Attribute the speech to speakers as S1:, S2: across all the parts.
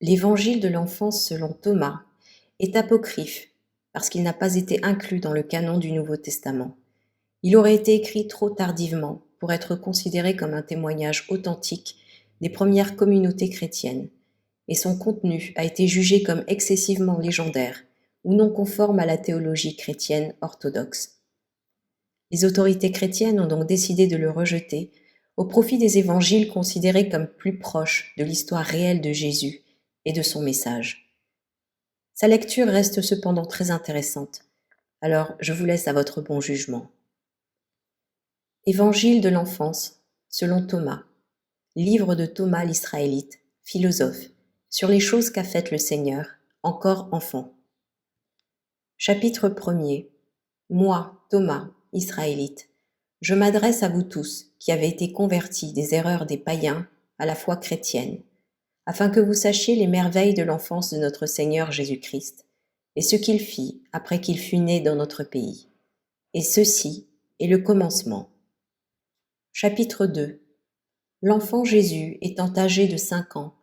S1: L'Évangile de l'enfance selon Thomas est apocryphe parce qu'il n'a pas été inclus dans le canon du Nouveau Testament. Il aurait été écrit trop tardivement pour être considéré comme un témoignage authentique des premières communautés chrétiennes, et son contenu a été jugé comme excessivement légendaire ou non conforme à la théologie chrétienne orthodoxe. Les autorités chrétiennes ont donc décidé de le rejeter au profit des évangiles considérés comme plus proches de l'histoire réelle de Jésus et de son message. Sa lecture reste cependant très intéressante, alors je vous laisse à votre bon jugement. Évangile de l'enfance, selon Thomas, livre de Thomas l'Israélite, philosophe, sur les choses qu'a faites le Seigneur, encore enfant. Chapitre 1er. Moi, Thomas, Israélite, je m'adresse à vous tous qui avez été convertis des erreurs des païens à la foi chrétienne, afin que vous sachiez les merveilles de l'enfance de notre Seigneur Jésus-Christ, et ce qu'il fit après qu'il fut né dans notre pays. Et ceci est le commencement. Chapitre 2. L'enfant Jésus, étant âgé de 5 ans,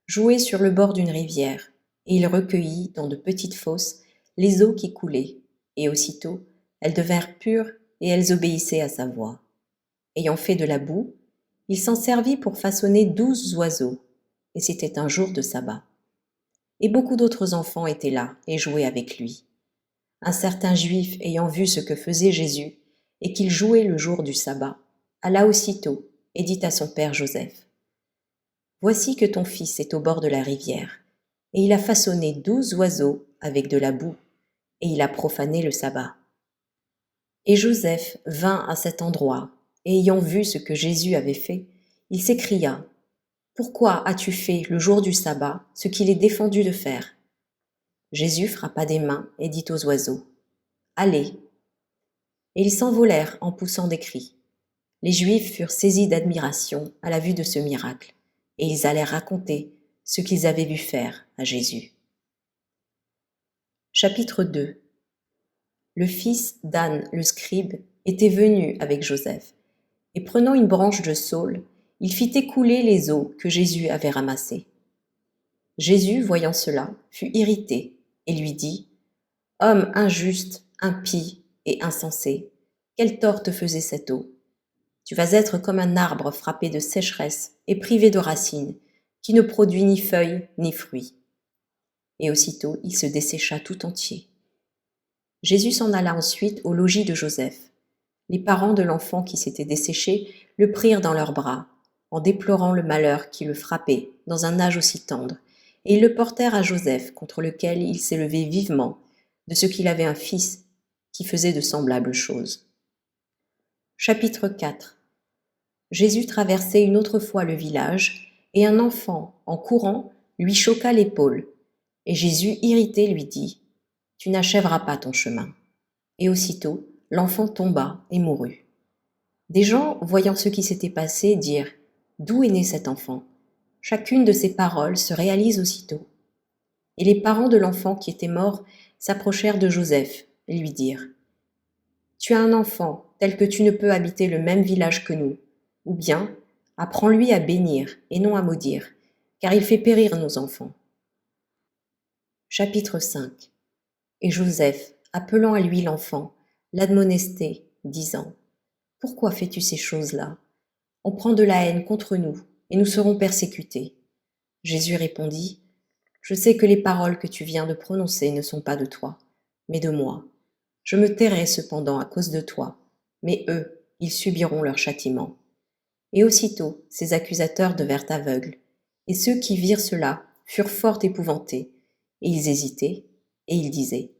S1: jouait sur le bord d'une rivière, et il recueillit, dans de petites fosses, les eaux qui coulaient, et aussitôt, elles devinrent pures et elles obéissaient à sa voix. Ayant fait de la boue, il s'en servit pour façonner 12 oiseaux, et c'était un jour de sabbat. Et beaucoup d'autres enfants étaient là et jouaient avec lui. Un certain juif ayant vu ce que faisait Jésus, et qu'il jouait le jour du sabbat, alla aussitôt et dit à son père Joseph: Voici que ton fils est au bord de la rivière, et il a façonné 12 oiseaux avec de la boue, et il a profané le sabbat. Et Joseph vint à cet endroit, et ayant vu ce que Jésus avait fait, il s'écria: Pourquoi as-tu fait le jour du sabbat ce qu'il est défendu de faire? Jésus frappa des mains et dit aux oiseaux: Allez. Et ils s'envolèrent en poussant des cris. Les Juifs furent saisis d'admiration à la vue de ce miracle, et ils allèrent raconter ce qu'ils avaient vu faire à Jésus. Chapitre 2. Le fils d'Anne le scribe était venu avec Joseph, et prenant une branche de saule, il fit écouler les eaux que Jésus avait ramassées. Jésus, voyant cela, fut irrité et lui dit: Homme injuste, impie et insensé, quel tort te faisait cette eau? Tu vas être comme un arbre frappé de sécheresse et privé de racines, qui ne produit ni feuilles ni fruits. Et aussitôt il se dessécha tout entier. Jésus s'en alla ensuite au logis de Joseph. Les parents de l'enfant qui s'était desséché le prirent dans leurs bras, en déplorant le malheur qui le frappait dans un âge aussi tendre, et ils le portèrent à Joseph, contre lequel il s'élevait vivement, de ce qu'il avait un fils qui faisait de semblables choses. Chapitre 4. Jésus traversait une autre fois le village, et un enfant, en courant, lui choqua l'épaule. Et Jésus, irrité, lui dit: Tu n'achèveras pas ton chemin. Et aussitôt, l'enfant tomba et mourut. Des gens, voyant ce qui s'était passé, dirent: D'où est né cet enfant? Chacune de ces paroles se réalise aussitôt. Et les parents de l'enfant qui était mort s'approchèrent de Joseph et lui dirent: Tu as un enfant tel que tu ne peux habiter le même village que nous, ou bien apprends-lui à bénir et non à maudire, car il fait périr nos enfants. Chapitre 5. Et Joseph, appelant à lui l'enfant, l'admonestait, disant: Pourquoi fais-tu ces choses-là? On prend de la haine contre nous, et nous serons persécutés. Jésus répondit: Je sais que les paroles que tu viens de prononcer ne sont pas de toi, mais de moi. Je me tairai cependant à cause de toi, mais eux, ils subiront leur châtiment. Et aussitôt, ses accusateurs devinrent aveugles, et ceux qui virent cela furent fort épouvantés, et ils hésitaient, et ils disaient: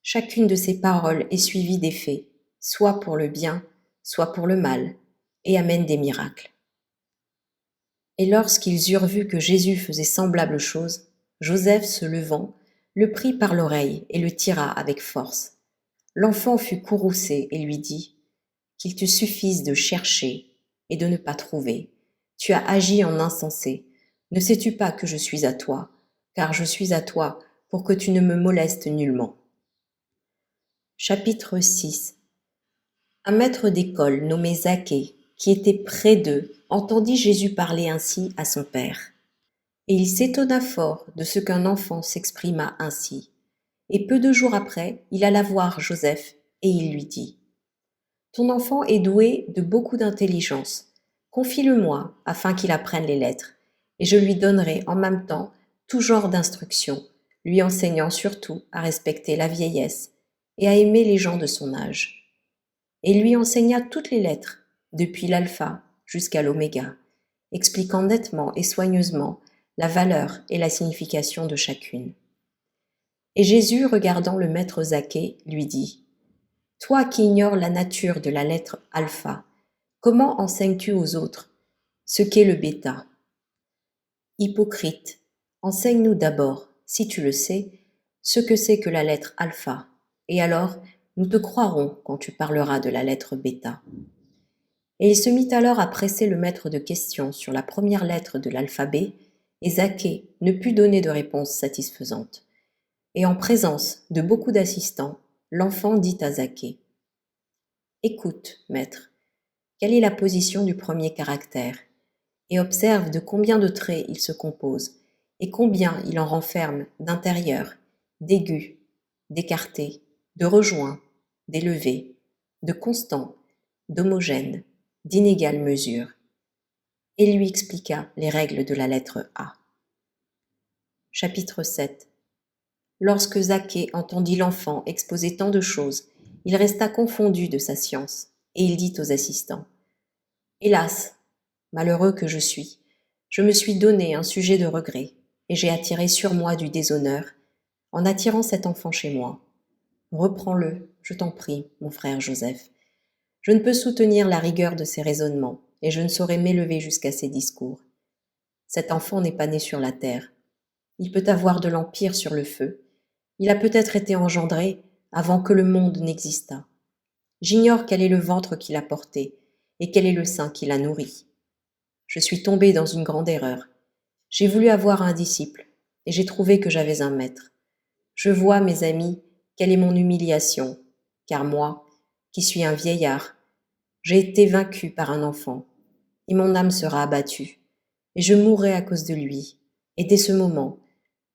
S1: Chacune de ces paroles est suivie des faits, soit pour le bien, soit pour le mal, et amène des miracles. Et lorsqu'ils eurent vu que Jésus faisait semblable chose, Joseph, se levant, le prit par l'oreille et le tira avec force. L'enfant fut courroucé et lui dit: Qu'il te suffise de chercher et de ne pas trouver. Tu as agi en insensé. Ne sais-tu pas que je suis à toi, car je suis à toi pour que tu ne me molestes nullement. Chapitre 6. Un maître d'école nommé Zaché, qui était près d'eux, entendit Jésus parler ainsi à son père. Et il s'étonna fort de ce qu'un enfant s'exprimât ainsi. Et peu de jours après, il alla voir Joseph, et il lui dit : « Ton enfant est doué de beaucoup d'intelligence. Confie-le-moi, afin qu'il apprenne les lettres, et je lui donnerai en même temps tout genre d'instructions, lui enseignant surtout à respecter la vieillesse et à aimer les gens de son âge. » Et il lui enseigna toutes les lettres, depuis l'alpha jusqu'à l'oméga, expliquant nettement et soigneusement la valeur et la signification de chacune. Et Jésus, regardant le maître Zaché, lui dit : « Toi qui ignores la nature de la lettre alpha, comment enseignes-tu aux autres ce qu'est le bêta ? Hypocrite, enseigne-nous d'abord, si tu le sais, ce que c'est que la lettre alpha, et alors nous te croirons quand tu parleras de la lettre bêta. » Et il se mit alors à presser le maître de questions sur la première lettre de l'alphabet, et Zaché ne put donner de réponse satisfaisante. Et en présence de beaucoup d'assistants, l'enfant dit à Zaché : « Écoute, maître, quelle est la position du premier caractère ? Et observe de combien de traits il se compose, et combien il en renferme d'intérieurs, d'aigus, d'écartés, de rejoints, d'élevés, de constants, d'homogènes, d'inégale mesure. » Et lui expliqua les règles de la lettre A. Chapitre 7. Lorsque Zaché entendit l'enfant exposer tant de choses, il resta confondu de sa science, et il dit aux assistants : « Hélas, malheureux que je me suis donné un sujet de regret, et j'ai attiré sur moi du déshonneur, en attirant cet enfant chez moi. Reprends-le, je t'en prie, mon frère Joseph. Je ne peux soutenir la rigueur de ses raisonnements, et je ne saurais m'élever jusqu'à ses discours. Cet enfant n'est pas né sur la terre. Il peut avoir de l'empire sur le feu. Il a peut-être été engendré avant que le monde n'existât. J'ignore quel est le ventre qu'il a porté, et quel est le sein qui l'a nourri. Je suis tombé dans une grande erreur. J'ai voulu avoir un disciple, et j'ai trouvé que j'avais un maître. Je vois, mes amis, quelle est mon humiliation, car moi, qui suis un vieillard, j'ai été vaincu par un enfant, et mon âme sera abattue, et je mourrai à cause de lui, et dès ce moment,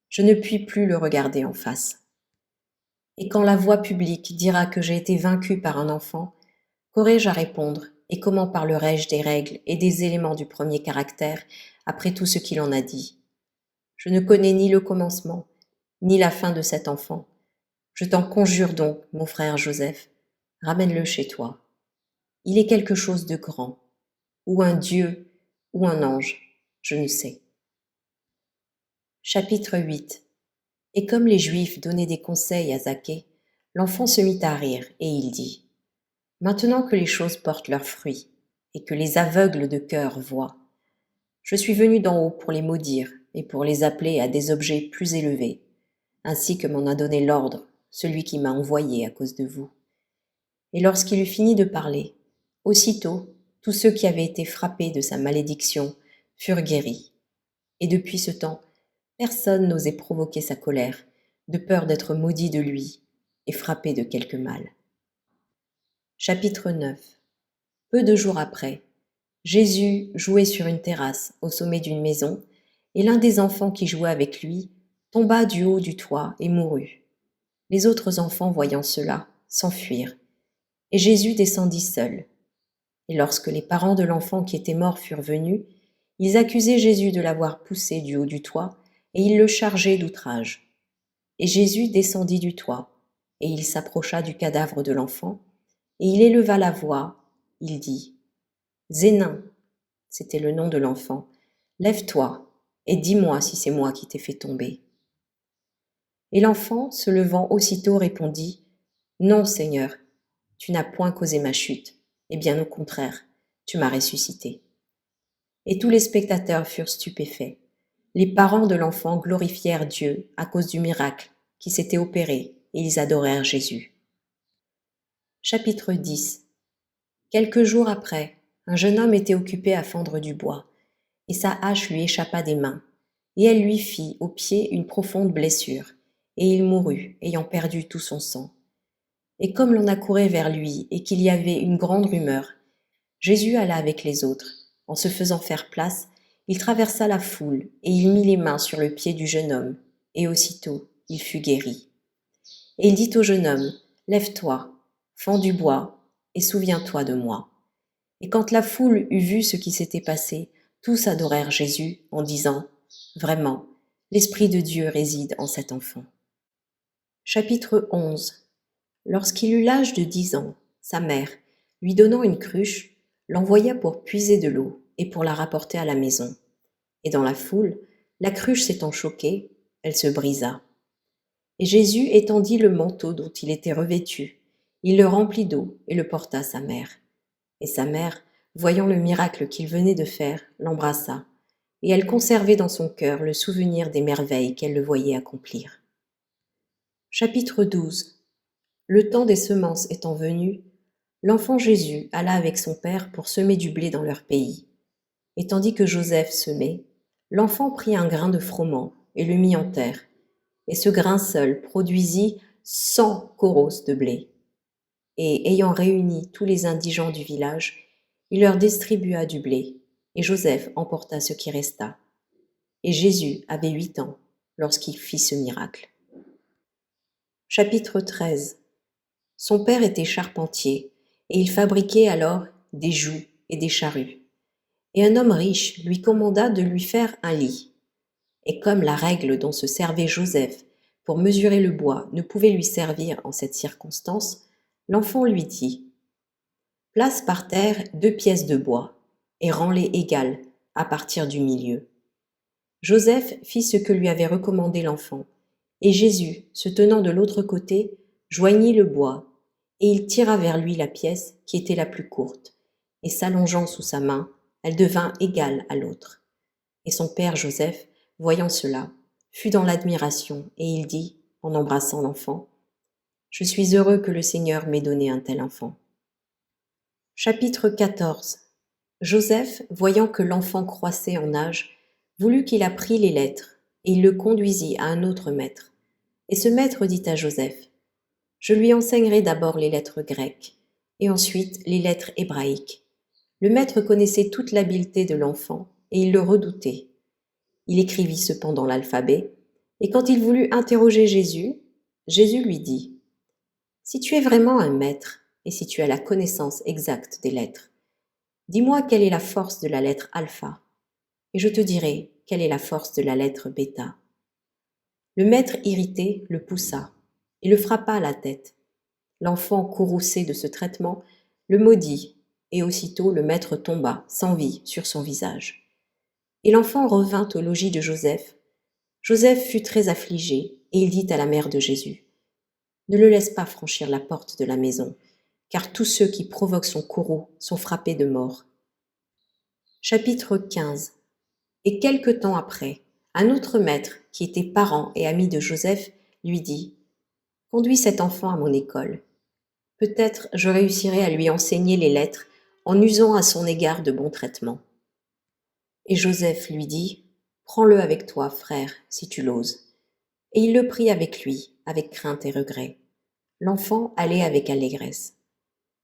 S1: je ne puis plus le regarder en face. Et quand la voix publique dira que j'ai été vaincu par un enfant, qu'aurai-je à répondre, et comment parlerai-je des règles et des éléments du premier caractère après tout ce qu'il en a dit ? Je ne connais ni le commencement, ni la fin de cet enfant. Je t'en conjure donc, mon frère Joseph, ramène-le chez toi. Il est quelque chose de grand, ou un dieu, ou un ange, je ne sais. Chapitre 8. Et comme les Juifs donnaient des conseils à Zaché, l'enfant se mit à rire, et il dit : « Maintenant que les choses portent leurs fruits, et que les aveugles de cœur voient, je suis venu d'en haut pour les maudire, et pour les appeler à des objets plus élevés, ainsi que m'en a donné l'ordre celui qui m'a envoyé à cause de vous. » Et lorsqu'il eut fini de parler, aussitôt, tous ceux qui avaient été frappés de sa malédiction furent guéris. Et depuis ce temps, personne n'osait provoquer sa colère, de peur d'être maudit de lui et frappé de quelque mal. Chapitre 9. Peu de jours après, Jésus jouait sur une terrasse au sommet d'une maison, et l'un des enfants qui jouait avec lui tomba du haut du toit et mourut. Les autres enfants, voyant cela, s'enfuirent, et Jésus descendit seul. Et lorsque les parents de l'enfant qui était mort furent venus, ils accusaient Jésus de l'avoir poussé du haut du toit, et ils le chargeaient d'outrage. Et Jésus descendit du toit, et il s'approcha du cadavre de l'enfant, et il éleva la voix, il dit : « Zénin, c'était le nom de l'enfant, lève-toi, et dis-moi si c'est moi qui t'ai fait tomber. » Et l'enfant, se levant aussitôt, répondit : « Non, Seigneur, tu n'as point causé ma chute, et bien au contraire, tu m'as ressuscité. » Et tous les spectateurs furent stupéfaits. Les parents de l'enfant glorifièrent Dieu à cause du miracle qui s'était opéré, et ils adorèrent Jésus. Chapitre 10. Quelques jours après, un jeune homme était occupé à fendre du bois, et sa hache lui échappa des mains, et elle lui fit au pied une profonde blessure, et il mourut, ayant perdu tout son sang. Et comme l'on accourait vers lui et qu'il y avait une grande rumeur, Jésus alla avec les autres. En se faisant faire place, il traversa la foule, et il mit les mains sur le pied du jeune homme, et aussitôt il fut guéri. Et il dit au jeune homme, lève-toi, fends du bois, et souviens-toi de moi. Et quand la foule eut vu ce qui s'était passé, tous adorèrent Jésus en disant, vraiment, l'Esprit de Dieu réside en cet enfant. Chapitre 11. Lorsqu'il eut l'âge de 10 ans, sa mère, lui donnant une cruche, l'envoya pour puiser de l'eau et pour la rapporter à la maison. Et dans la foule, la cruche s'étant choquée, elle se brisa. Et Jésus étendit le manteau dont il était revêtu. Il le remplit d'eau et le porta à sa mère. Et sa mère, voyant le miracle qu'il venait de faire, l'embrassa, et elle conservait dans son cœur le souvenir des merveilles qu'elle le voyait accomplir. Chapitre 12. Le temps des semences étant venu, l'enfant Jésus alla avec son père pour semer du blé dans leur pays. Et tandis que Joseph semait, l'enfant prit un grain de froment et le mit en terre, et ce grain seul produisit 100 koros de blé. Et ayant réuni tous les indigents du village, il leur distribua du blé, et Joseph emporta ce qui resta. Et Jésus avait 8 ans lorsqu'il fit ce miracle. Chapitre 13. Son père était charpentier, et il fabriquait alors des jougs et des charrues. Et un homme riche lui commanda de lui faire un lit. Et comme la règle dont se servait Joseph pour mesurer le bois ne pouvait lui servir en cette circonstance, l'enfant lui dit, « Place par terre 2 pièces de bois, et rends-les égales à partir du milieu. » Joseph fit ce que lui avait recommandé l'enfant, et Jésus, se tenant de l'autre côté, joignit le bois, et il tira vers lui la pièce qui était la plus courte, et s'allongeant sous sa main, elle devint égale à l'autre. Et son père Joseph, voyant cela, fut dans l'admiration, et il dit, en embrassant l'enfant, « Je suis heureux que le Seigneur m'ait donné un tel enfant. » Chapitre 14. Joseph, voyant que l'enfant croissait en âge, voulut qu'il apprît les lettres, et il le conduisit à un autre maître. Et ce maître dit à Joseph, « Je lui enseignerai d'abord les lettres grecques, et ensuite les lettres hébraïques. » Le maître connaissait toute l'habileté de l'enfant, et il le redoutait. Il écrivit cependant l'alphabet, et quand il voulut interroger Jésus, Jésus lui dit, « Si tu es vraiment un maître, et si tu as la connaissance exacte des lettres, dis-moi quelle est la force de la lettre alpha, et je te dirai quelle est la force de la lettre bêta. » Le maître irrité le poussa, et le frappa à la tête. L'enfant, courroucé de ce traitement, le maudit, et aussitôt le maître tomba, sans vie, sur son visage. Et l'enfant revint au logis de Joseph. Joseph fut très affligé, et il dit à la mère de Jésus, « Ne le laisse pas franchir la porte de la maison, car tous ceux qui provoquent son courroux sont frappés de mort. » Chapitre 15. Et quelque temps après, un autre maître, qui était parent et ami de Joseph, lui dit, « Conduis cet enfant à mon école. Peut-être je réussirai à lui enseigner les lettres en usant à son égard de bons traitements. » Et Joseph lui dit, « Prends-le avec toi, frère, si tu l'oses. » Et il le prit avec lui, avec crainte et regret. L'enfant allait avec allégresse.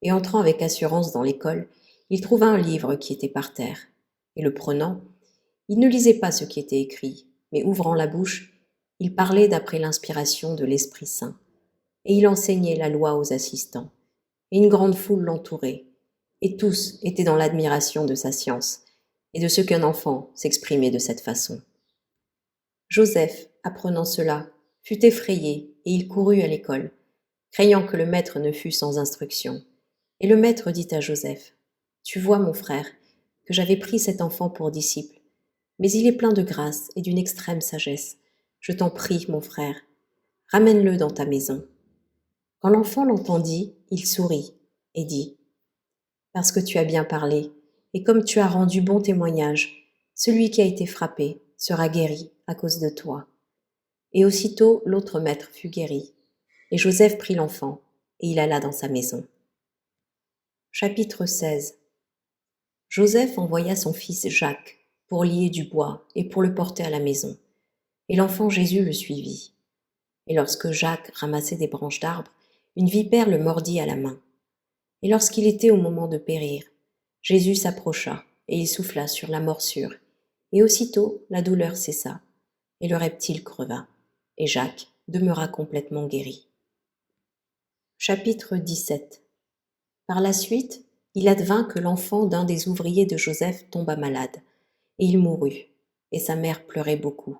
S1: Et entrant avec assurance dans l'école, il trouva un livre qui était par terre. Et le prenant, il ne lisait pas ce qui était écrit, mais ouvrant la bouche, il parlait d'après l'inspiration de l'Esprit Saint. Et il enseignait la loi aux assistants. Et une grande foule l'entourait. Et tous étaient dans l'admiration de sa science et de ce qu'un enfant s'exprimait de cette façon. Joseph, apprenant cela, fut effrayé et il courut à l'école, craignant que le maître ne fût sans instruction. Et le maître dit à Joseph, « Tu vois, mon frère, que j'avais pris cet enfant pour disciple, mais il est plein de grâce et d'une extrême sagesse. Je t'en prie, mon frère, ramène-le dans ta maison. » Quand l'enfant l'entendit, il sourit et dit, « Parce que tu as bien parlé, et comme tu as rendu bon témoignage, celui qui a été frappé sera guéri à cause de toi. » Et aussitôt l'autre maître fut guéri, et Joseph prit l'enfant, et il alla dans sa maison. Chapitre 16. Joseph envoya son fils Jacques pour lier du bois et pour le porter à la maison, et l'enfant Jésus le suivit. Et lorsque Jacques ramassait des branches d'arbres, une vipère le mordit à la main. Et lorsqu'il était au moment de périr, Jésus s'approcha, et il souffla sur la morsure, Et aussitôt la douleur cessa, et le reptile creva, et Jacques demeura complètement guéri. Chapitre 17. Par la suite, il advint que l'enfant d'un des ouvriers de Joseph tomba malade, et il mourut, et sa mère pleurait beaucoup.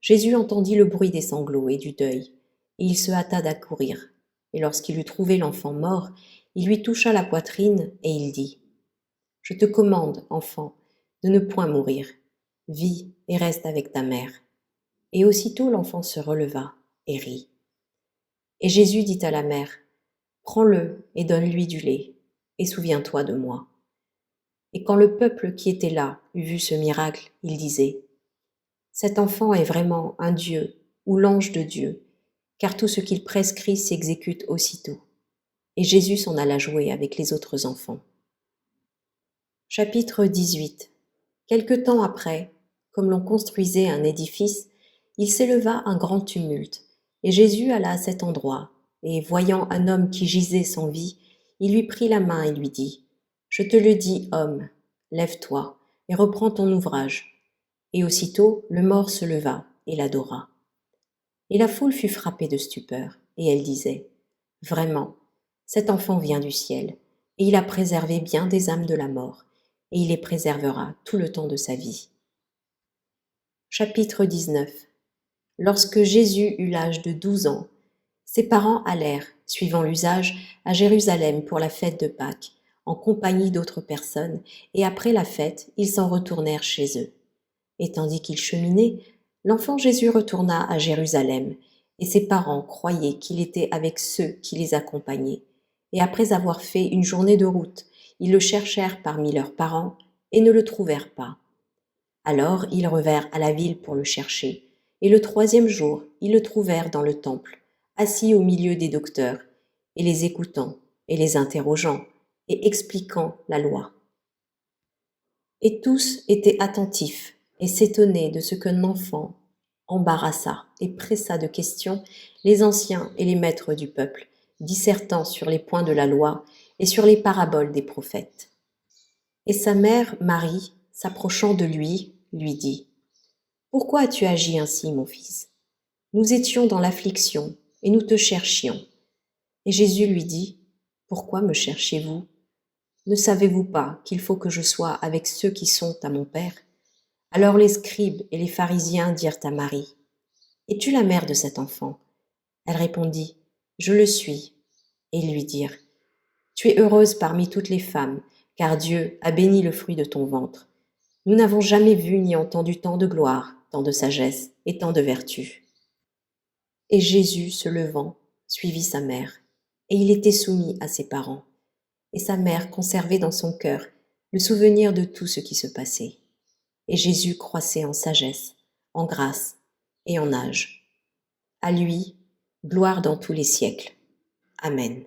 S1: Jésus entendit le bruit des sanglots et du deuil, et il se hâta d'accourir. Et lorsqu'il eut trouvé l'enfant mort, il lui toucha la poitrine, et il dit : « Je te commande, enfant, de ne point mourir. Vis et reste avec ta mère. » Et aussitôt l'enfant se releva et rit. Et Jésus dit à la mère : « Prends-le et donne-lui du lait, et souviens-toi de moi. » Et quand le peuple qui était là eut vu ce miracle, il disait : « Cet enfant est vraiment un Dieu ou l'ange de Dieu, car tout ce qu'il prescrit s'exécute aussitôt. » Et Jésus s'en alla jouer avec les autres enfants. Chapitre 18. Quelque temps après, comme l'on construisait un édifice, il s'éleva un grand tumulte, et Jésus alla à cet endroit, et voyant un homme qui gisait sans vie, il lui prit la main et lui dit : « Je te le dis, homme, lève-toi et reprends ton ouvrage. » Et aussitôt le mort se leva et l'adora. Et la foule fut frappée de stupeur, et elle disait : « Vraiment, cet enfant vient du ciel, et il a préservé bien des âmes de la mort, et il les préservera tout le temps de sa vie. » Chapitre 19. Lorsque Jésus eut l'âge de 12 ans, ses parents allèrent, suivant l'usage, à Jérusalem pour la fête de Pâques, en compagnie d'autres personnes, et après la fête, ils s'en retournèrent chez eux. Et tandis qu'ils cheminaient, l'enfant Jésus retourna à Jérusalem, et ses parents croyaient qu'il était avec ceux qui les accompagnaient. Et après avoir fait une journée de route, ils le cherchèrent parmi leurs parents, et ne le trouvèrent pas. Alors ils revinrent à la ville pour le chercher, et le 3e jour, ils le trouvèrent dans le temple, assis au milieu des docteurs, et les écoutant, et les interrogeant, et expliquant la loi. Et tous étaient attentifs, et s'étonnaient de ce qu'un enfant embarrassa et pressa de questions les anciens et les maîtres du peuple, dissertant sur les points de la loi et sur les paraboles des prophètes. Et sa mère, Marie, s'approchant de lui, lui dit : « Pourquoi as-tu agi ainsi, mon fils ? Nous étions dans l'affliction, et nous te cherchions. » Et Jésus lui dit : « Pourquoi me cherchez-vous ? Ne savez-vous pas qu'il faut que je sois avec ceux qui sont à mon Père ? » Alors les scribes et les pharisiens dirent à Marie : « Es-tu la mère de cet enfant ? » Elle répondit : « Je le suis. » Et ils lui dirent : « Tu es heureuse parmi toutes les femmes, car Dieu a béni le fruit de ton ventre. Nous n'avons jamais vu ni entendu tant de gloire, tant de sagesse et tant de vertu. » Et Jésus, se levant, suivit sa mère, et il était soumis à ses parents. Et sa mère conservait dans son cœur le souvenir de tout ce qui se passait. Et Jésus croissait en sagesse, en grâce et en âge. À lui, gloire dans tous les siècles. Amen.